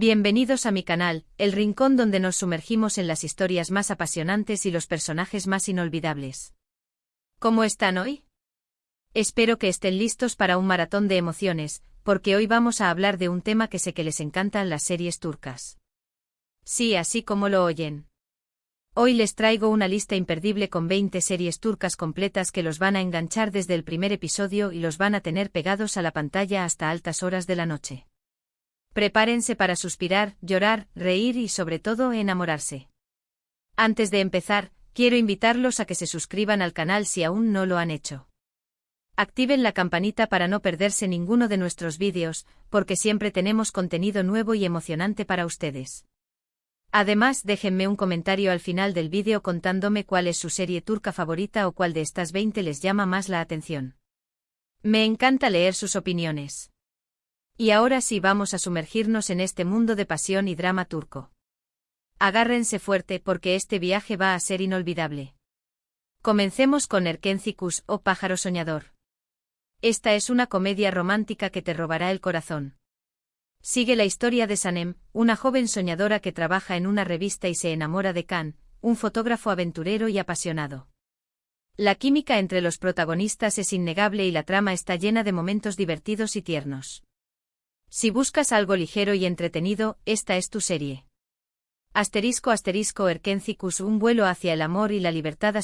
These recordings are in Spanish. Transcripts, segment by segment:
Bienvenidos a mi canal, el rincón donde nos sumergimos en las historias más apasionantes y los personajes más inolvidables. ¿Cómo están hoy? Espero que estén listos para un maratón de emociones, porque hoy vamos a hablar de un tema que sé que les encantan: las series turcas. Sí, así como lo oyen. Hoy les traigo una lista imperdible con 20 series turcas completas que los van a enganchar desde el primer episodio y los van a tener pegados a la pantalla hasta altas horas de la noche. Prepárense para suspirar, llorar, reír y sobre todo enamorarse. Antes de empezar, quiero invitarlos a que se suscriban al canal si aún no lo han hecho. Activen la campanita para no perderse ninguno de nuestros vídeos, porque siempre tenemos contenido nuevo y emocionante para ustedes. Además, déjenme un comentario al final del vídeo contándome cuál es su serie turca favorita o cuál de estas 20 les llama más la atención. Me encanta leer sus opiniones. Y ahora sí, vamos a sumergirnos en este mundo de pasión y drama turco. Agárrense fuerte porque este viaje va a ser inolvidable. Comencemos con Erkenci o Pájaro Soñador. Esta es una comedia romántica que te robará el corazón. Sigue la historia de Sanem, una joven soñadora que trabaja en una revista y se enamora de Can, un fotógrafo aventurero y apasionado. La química entre los protagonistas es innegable y la trama está llena de momentos divertidos y tiernos. Si buscas algo ligero y entretenido, esta es tu serie. Erkenci, un vuelo hacia el amor y la libertad.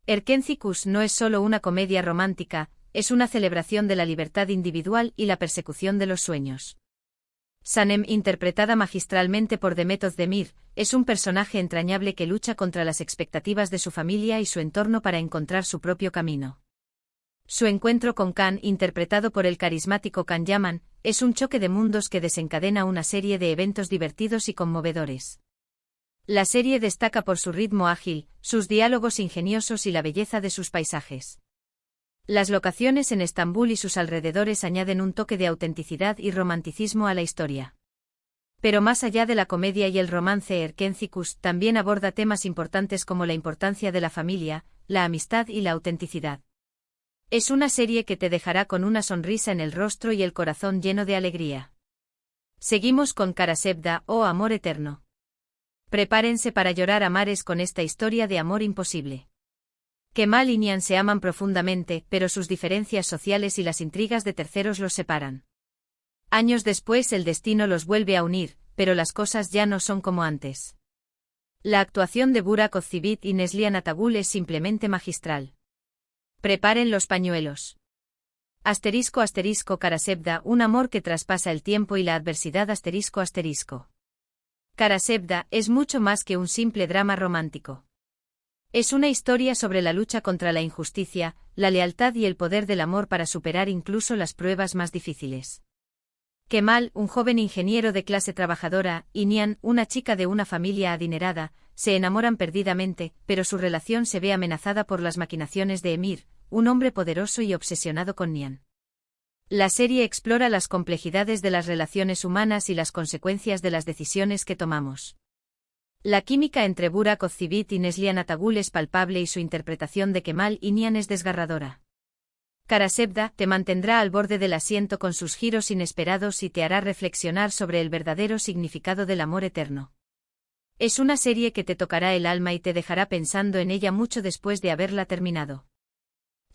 Erkenci no es solo una comedia romántica, es una celebración de la libertad individual y la persecución de los sueños. Sanem, interpretada magistralmente por Demet Özdemir, es un personaje entrañable que lucha contra las expectativas de su familia y su entorno para encontrar su propio camino. Su encuentro con Can, interpretado por el carismático Can Yaman, es un choque de mundos que desencadena una serie de eventos divertidos y conmovedores. La serie destaca por su ritmo ágil, sus diálogos ingeniosos y la belleza de sus paisajes. Las locaciones en Estambul y sus alrededores añaden un toque de autenticidad y romanticismo a la historia. Pero más allá de la comedia y el romance, Erkenci también aborda temas importantes como la importancia de la familia, la amistad y la autenticidad. Es una serie que te dejará con una sonrisa en el rostro y el corazón lleno de alegría. Seguimos con Karasevda o Amor Eterno. Prepárense para llorar a mares con esta historia de amor imposible. Kemal y Nihan se aman profundamente, pero sus diferencias sociales y las intrigas de terceros los separan. Años después el destino los vuelve a unir, pero las cosas ya no son como antes. La actuación de Burak Özçivit y Neslihan Atagul es simplemente magistral. Preparen los pañuelos. Karasevda, un amor que traspasa el tiempo y la adversidad. Karasevda es mucho más que un simple drama romántico. Es una historia sobre la lucha contra la injusticia, la lealtad y el poder del amor para superar incluso las pruebas más difíciles. Kemal, un joven ingeniero de clase trabajadora, y Nihan, una chica de una familia adinerada, se enamoran perdidamente, pero su relación se ve amenazada por las maquinaciones de Emir, un hombre poderoso y obsesionado con Nihan. La serie explora las complejidades de las relaciones humanas y las consecuencias de las decisiones que tomamos. La química entre Burak Özçivit y Neslihan Atagul es palpable y su interpretación de Kemal y Nihan es desgarradora. Karasevda te mantendrá al borde del asiento con sus giros inesperados y te hará reflexionar sobre el verdadero significado del amor eterno. Es una serie que te tocará el alma y te dejará pensando en ella mucho después de haberla terminado.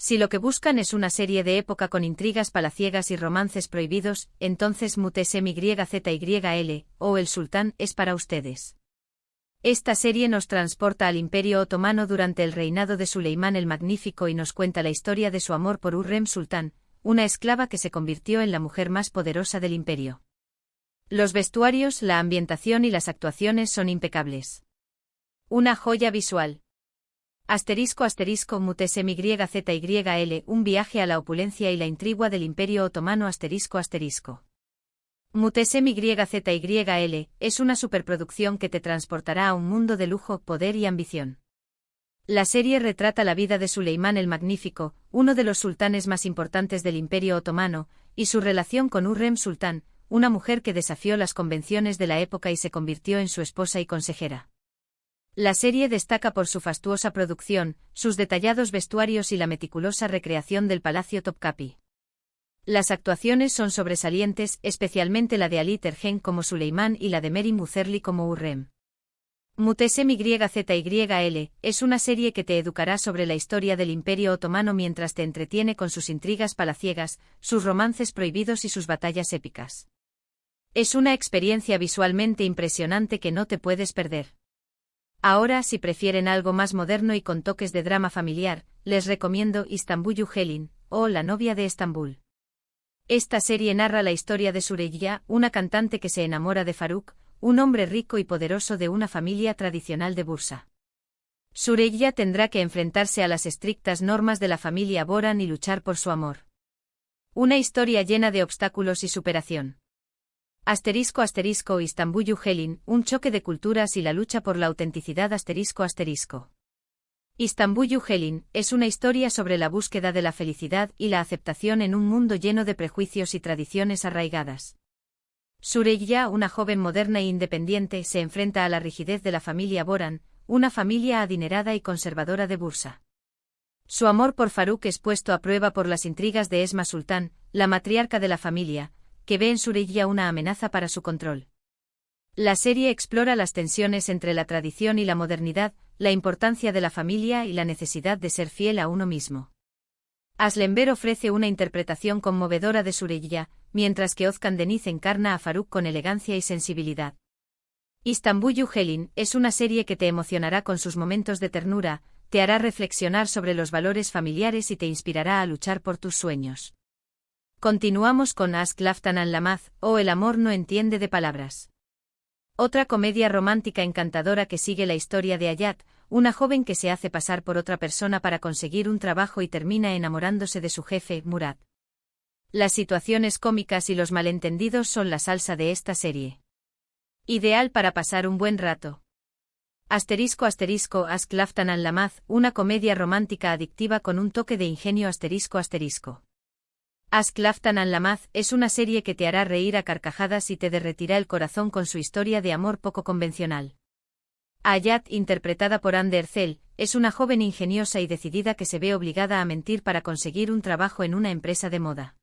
Si lo que buscan es una serie de época con intrigas palaciegas y romances prohibidos, entonces Muhteşem o El Sultán es para ustedes. Esta serie nos transporta al Imperio Otomano durante el reinado de Suleimán el Magnífico y nos cuenta la historia de su amor por Hürrem Sultán, una esclava que se convirtió en la mujer más poderosa del imperio. Los vestuarios, la ambientación y las actuaciones son impecables. Una joya visual. Muhteşem un viaje a la opulencia y la intriga del Imperio Otomano. Muhteşem es una superproducción que te transportará a un mundo de lujo, poder y ambición. La serie retrata la vida de Suleimán el Magnífico, uno de los sultanes más importantes del Imperio Otomano, y su relación con Hürrem Sultán, una mujer que desafió las convenciones de la época y se convirtió en su esposa y consejera. La serie destaca por su fastuosa producción, sus detallados vestuarios y la meticulosa recreación del Palacio Topkapi. Las actuaciones son sobresalientes, especialmente la de Ali Terjen como Suleiman y la de Mary Muzerli como Hurrem. Muhtesem YZYL es una serie que te educará sobre la historia del Imperio Otomano mientras te entretiene con sus intrigas palaciegas, sus romances prohibidos y sus batallas épicas. Es una experiencia visualmente impresionante que no te puedes perder. Ahora, si prefieren algo más moderno y con toques de drama familiar, les recomiendo Istanbul Helin, o La novia de Estambul. Esta serie narra la historia de Süreyya, una cantante que se enamora de Faruk, un hombre rico y poderoso de una familia tradicional de Bursa. Süreyya tendrá que enfrentarse a las estrictas normas de la familia Boran y luchar por su amor. Una historia llena de obstáculos y superación. Istanbul Helin, un choque de culturas y la lucha por la autenticidad. Istanbul Helin es una historia sobre la búsqueda de la felicidad y la aceptación en un mundo lleno de prejuicios y tradiciones arraigadas. Süreyya, una joven moderna e independiente, se enfrenta a la rigidez de la familia Boran, una familia adinerada y conservadora de Bursa. Su amor por Faruk es puesto a prueba por las intrigas de Esma Sultán, la matriarca de la familia, que ve en Süreyya una amenaza para su control. La serie explora las tensiones entre la tradición y la modernidad, la importancia de la familia y la necesidad de ser fiel a uno mismo. Aslember ofrece una interpretación conmovedora de Süreyya, mientras que Özkan Deniz encarna a Faruk con elegancia y sensibilidad. Istanbul Helin es una serie que te emocionará con sus momentos de ternura, te hará reflexionar sobre los valores familiares y te inspirará a luchar por tus sueños. Continuamos con Aşk Laftan Anlamaz, o El amor no entiende de palabras. Otra comedia romántica encantadora que sigue la historia de Hayat, una joven que se hace pasar por otra persona para conseguir un trabajo y termina enamorándose de su jefe, Murat. Las situaciones cómicas y los malentendidos son la salsa de esta serie. Ideal para pasar un buen rato. Aşk Laftan Anlamaz, una comedia romántica adictiva con un toque de ingenio. Aşk Laftan Anlamaz es una serie que te hará reír a carcajadas y te derretirá el corazón con su historia de amor poco convencional. Hayat, interpretada por Hande Erçel, es una joven ingeniosa y decidida que se ve obligada a mentir para conseguir un trabajo en una empresa de moda.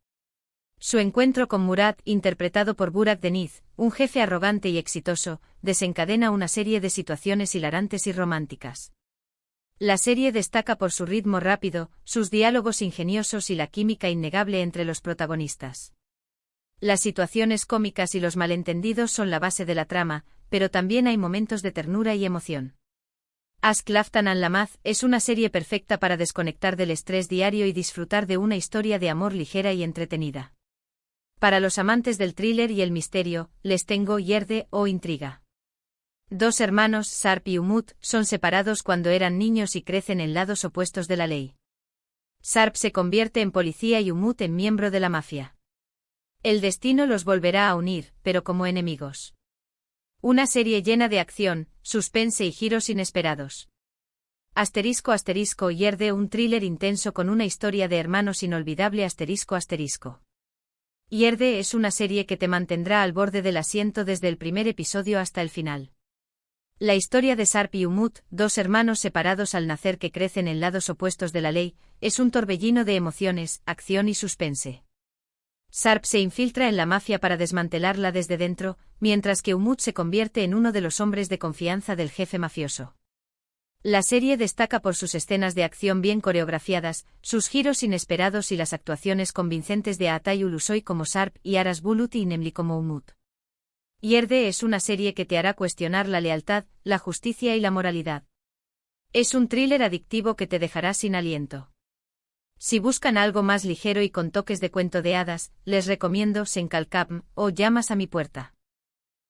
Su encuentro con Murat, interpretado por Burak Deniz, un jefe arrogante y exitoso, desencadena una serie de situaciones hilarantes y románticas. La serie destaca por su ritmo rápido, sus diálogos ingeniosos y la química innegable entre los protagonistas. Las situaciones cómicas y los malentendidos son la base de la trama, pero también hay momentos de ternura y emoción. Aşk Laftan Anlamaz es una serie perfecta para desconectar del estrés diario y disfrutar de una historia de amor ligera y entretenida. Para los amantes del thriller y el misterio, les tengo Yerde o Intriga. Dos hermanos, Sarp y Umut, son separados cuando eran niños y crecen en lados opuestos de la ley. Sarp se convierte en policía y Umut en miembro de la mafia. El destino los volverá a unir, pero como enemigos. Una serie llena de acción, suspense y giros inesperados. Yerde, un thriller intenso con una historia de hermanos inolvidable. Yerde es una serie que te mantendrá al borde del asiento desde el primer episodio hasta el final. La historia de Sarp y Umut, dos hermanos separados al nacer que crecen en lados opuestos de la ley, es un torbellino de emociones, acción y suspense. Sarp se infiltra en la mafia para desmantelarla desde dentro, mientras que Umut se convierte en uno de los hombres de confianza del jefe mafioso. La serie destaca por sus escenas de acción bien coreografiadas, sus giros inesperados y las actuaciones convincentes de Atay Ulusoy como Sarp y Aras Bulut y Nemli como Umut. Yerde es una serie que te hará cuestionar la lealtad, la justicia y la moralidad. Es un thriller adictivo que te dejará sin aliento. Si buscan algo más ligero y con toques de cuento de hadas, les recomiendo Senkalkapm o Llamas a mi puerta.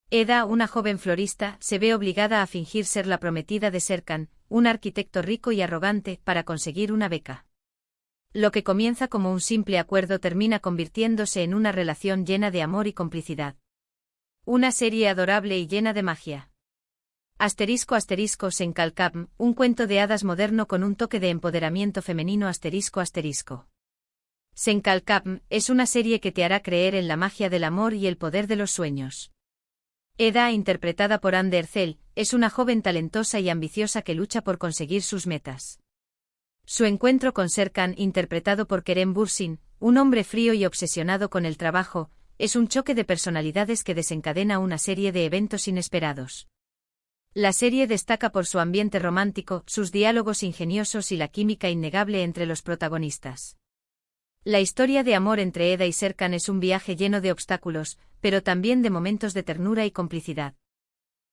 Eda, una joven florista, se ve obligada a fingir ser la prometida de Serkan, un arquitecto rico y arrogante, para conseguir una beca. Lo que comienza como un simple acuerdo termina convirtiéndose en una relación llena de amor y complicidad. Una serie adorable y llena de magia. Senkalkapm, un cuento de hadas moderno con un toque de empoderamiento femenino. Senkalkapm es una serie que te hará creer en la magia del amor y el poder de los sueños. Eda, interpretada por Hande Erçel, es una joven talentosa y ambiciosa que lucha por conseguir sus metas. Su encuentro con Serkan, interpretado por Kerem Bürsin, un hombre frío y obsesionado con el trabajo, es un choque de personalidades que desencadena una serie de eventos inesperados. La serie destaca por su ambiente romántico, sus diálogos ingeniosos y la química innegable entre los protagonistas. La historia de amor entre Eda y Serkan es un viaje lleno de obstáculos, pero también de momentos de ternura y complicidad.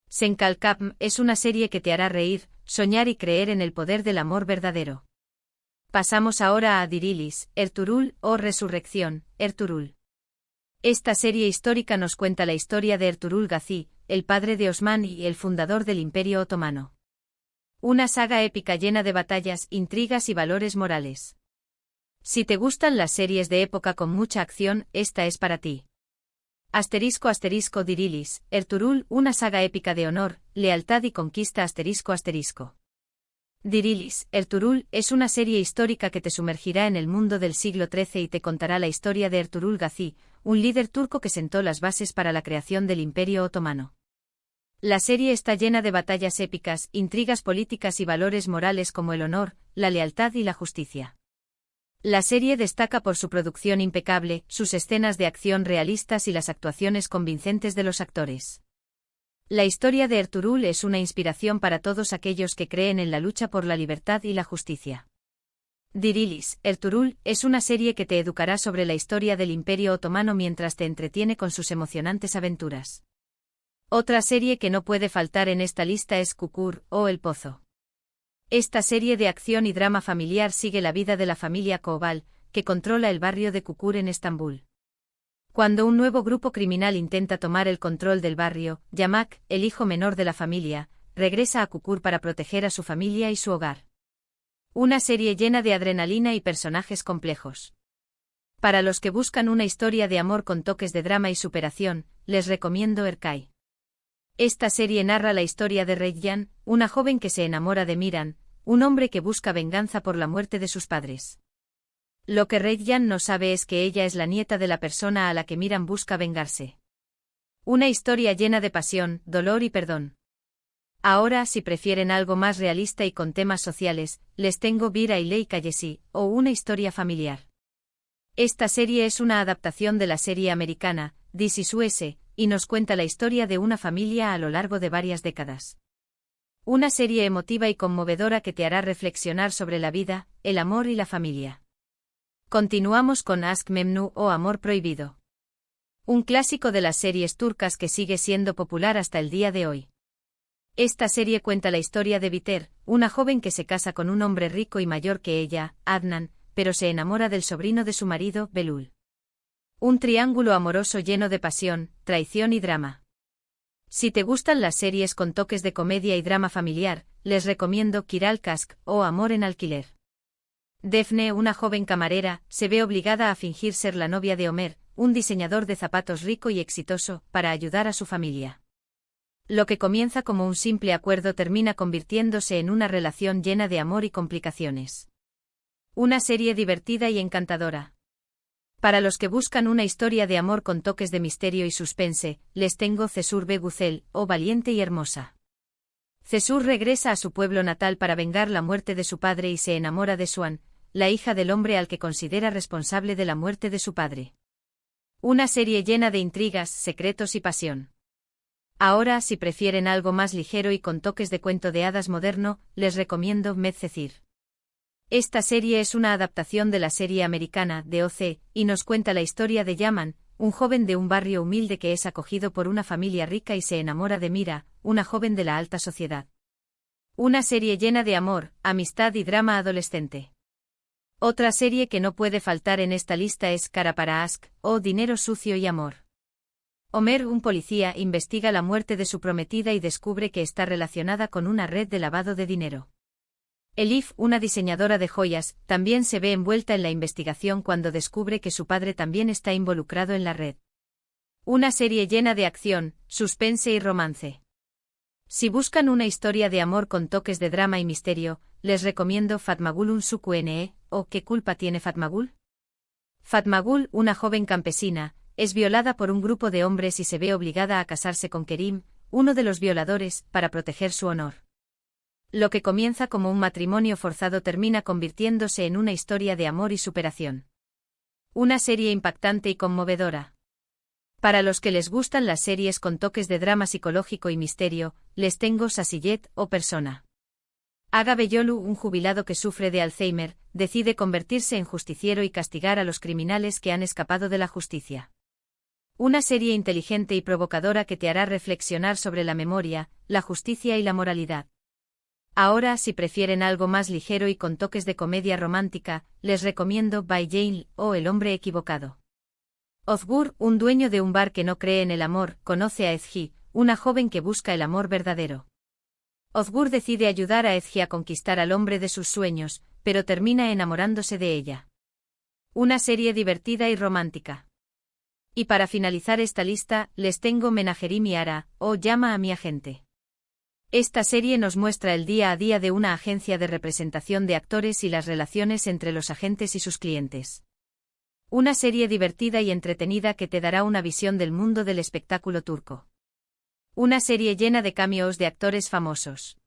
Senkalkapm es una serie que te hará reír, soñar y creer en el poder del amor verdadero. Pasamos ahora a Dirilis, Ertuğrul o Resurrección, Ertuğrul. Esta serie histórica nos cuenta la historia de Ertuğrul Gazi, el padre de Osman y el fundador del Imperio Otomano. Una saga épica llena de batallas, intrigas y valores morales. Si te gustan las series de época con mucha acción, esta es para ti. Dirilis, Ertuğrul, una saga épica de honor, lealtad y conquista ***. Dirilis, Ertuğrul, es una serie histórica que te sumergirá en el mundo del siglo XIII y te contará la historia de Ertuğrul Gazi, un líder turco que sentó las bases para la creación del Imperio Otomano. La serie está llena de batallas épicas, intrigas políticas y valores morales como el honor, la lealtad y la justicia. La serie destaca por su producción impecable, sus escenas de acción realistas y las actuaciones convincentes de los actores. La historia de Ertuğrul es una inspiración para todos aquellos que creen en la lucha por la libertad y la justicia. Dirilis, Ertuğrul, es una serie que te educará sobre la historia del Imperio Otomano mientras te entretiene con sus emocionantes aventuras. Otra serie que no puede faltar en esta lista es Çukur, o El Pozo. Esta serie de acción y drama familiar sigue la vida de la familia Koval, que controla el barrio de Çukur en Estambul. Cuando un nuevo grupo criminal intenta tomar el control del barrio, Yamak, el hijo menor de la familia, regresa a Çukur para proteger a su familia y su hogar. Una serie llena de adrenalina y personajes complejos. Para los que buscan una historia de amor con toques de drama y superación, les recomiendo Erkay. Esta serie narra la historia de Reyyan, una joven que se enamora de Miran, un hombre que busca venganza por la muerte de sus padres. Lo que Reyyan no sabe es que ella es la nieta de la persona a la que Miran busca vengarse. Una historia llena de pasión, dolor y perdón. Ahora, si prefieren algo más realista y con temas sociales, les tengo Bir Aile Kayesi, o una historia familiar. Esta serie es una adaptación de la serie americana, This Is Us, y nos cuenta la historia de una familia a lo largo de varias décadas. Una serie emotiva y conmovedora que te hará reflexionar sobre la vida, el amor y la familia. Continuamos con Aşk Memnu o Amor Prohibido. Un clásico de las series turcas que sigue siendo popular hasta el día de hoy. Esta serie cuenta la historia de Biter, una joven que se casa con un hombre rico y mayor que ella, Adnan, pero se enamora del sobrino de su marido, Belul. Un triángulo amoroso lleno de pasión, traición y drama. Si te gustan las series con toques de comedia y drama familiar, les recomiendo Kiral Kask o Amor en Alquiler. Defne, una joven camarera, se ve obligada a fingir ser la novia de Ömer, un diseñador de zapatos rico y exitoso, para ayudar a su familia. Lo que comienza como un simple acuerdo termina convirtiéndose en una relación llena de amor y complicaciones. Una serie divertida y encantadora. Para los que buscan una historia de amor con toques de misterio y suspense, les tengo Cesur Begucel, o Valiente y Hermosa. Cesur regresa a su pueblo natal para vengar la muerte de su padre y se enamora de Suan, la hija del hombre al que considera responsable de la muerte de su padre. Una serie llena de intrigas, secretos y pasión. Ahora, si prefieren algo más ligero y con toques de cuento de hadas moderno, les recomiendo Medcezir. Esta serie es una adaptación de la serie americana de OC, y nos cuenta la historia de Yaman, un joven de un barrio humilde que es acogido por una familia rica y se enamora de Mira, una joven de la alta sociedad. Una serie llena de amor, amistad y drama adolescente. Otra serie que no puede faltar en esta lista es Kara para Aşk, o Dinero Sucio y Amor. Ömer, un policía, investiga la muerte de su prometida y descubre que está relacionada con una red de lavado de dinero. Elif, una diseñadora de joyas, también se ve envuelta en la investigación cuando descubre que su padre también está involucrado en la red. Una serie llena de acción, suspense y romance. Si buscan una historia de amor con toques de drama y misterio, les recomiendo Fatmagul Unsukuene, o ¿Qué culpa tiene Fatmagul? Fatmagul, una joven campesina, es violada por un grupo de hombres y se ve obligada a casarse con Kerim, uno de los violadores, para proteger su honor. Lo que comienza como un matrimonio forzado termina convirtiéndose en una historia de amor y superación. Una serie impactante y conmovedora. Para los que les gustan las series con toques de drama psicológico y misterio, les tengo Sasillet o Persona. Aga Bellolu, un jubilado que sufre de Alzheimer, decide convertirse en justiciero y castigar a los criminales que han escapado de la justicia. Una serie inteligente y provocadora que te hará reflexionar sobre la memoria, la justicia y la moralidad. Ahora, si prefieren algo más ligero y con toques de comedia romántica, les recomiendo By Jane o El hombre equivocado. Ozgur, un dueño de un bar que no cree en el amor, conoce a Ezgi, una joven que busca el amor verdadero. Ozgur decide ayudar a Ezgi a conquistar al hombre de sus sueños, pero termina enamorándose de ella. Una serie divertida y romántica. Y para finalizar esta lista, les tengo Menagerie Miara, o Llama a mi agente. Esta serie nos muestra el día a día de una agencia de representación de actores y las relaciones entre los agentes y sus clientes. Una serie divertida y entretenida que te dará una visión del mundo del espectáculo turco. Una serie llena de cameos de actores famosos.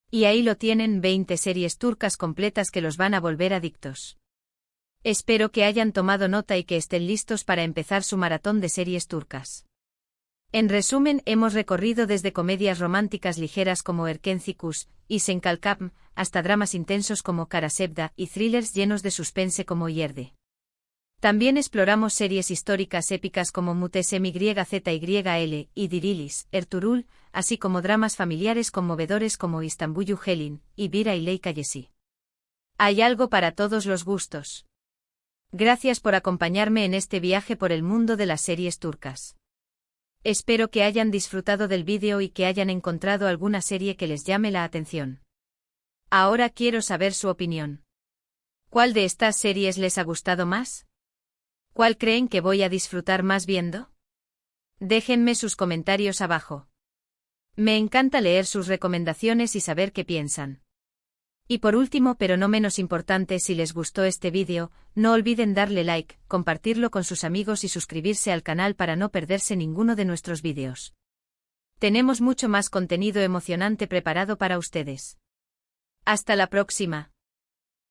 Y ahí lo tienen, 20 series turcas completas que los van a volver adictos. Espero que hayan tomado nota y que estén listos para empezar su maratón de series turcas. En resumen, hemos recorrido desde comedias románticas ligeras como Erkenci y Senkalkam, hasta dramas intensos como Karasevda y thrillers llenos de suspense como Yerde. También exploramos series históricas épicas como Mutesem YZYL y Dirilis, Ertuğrul, así como dramas familiares conmovedores como İstanbul Helin y Bira y Ley Kayesi. Hay algo para todos los gustos. Gracias por acompañarme en este viaje por el mundo de las series turcas. Espero que hayan disfrutado del vídeo y que hayan encontrado alguna serie que les llame la atención. Ahora quiero saber su opinión. ¿Cuál de estas series les ha gustado más? ¿Cuál creen que voy a disfrutar más viendo? Déjenme sus comentarios abajo. Me encanta leer sus recomendaciones y saber qué piensan. Y por último, pero no menos importante, si les gustó este vídeo, no olviden darle like, compartirlo con sus amigos y suscribirse al canal para no perderse ninguno de nuestros vídeos. Tenemos mucho más contenido emocionante preparado para ustedes. Hasta la próxima.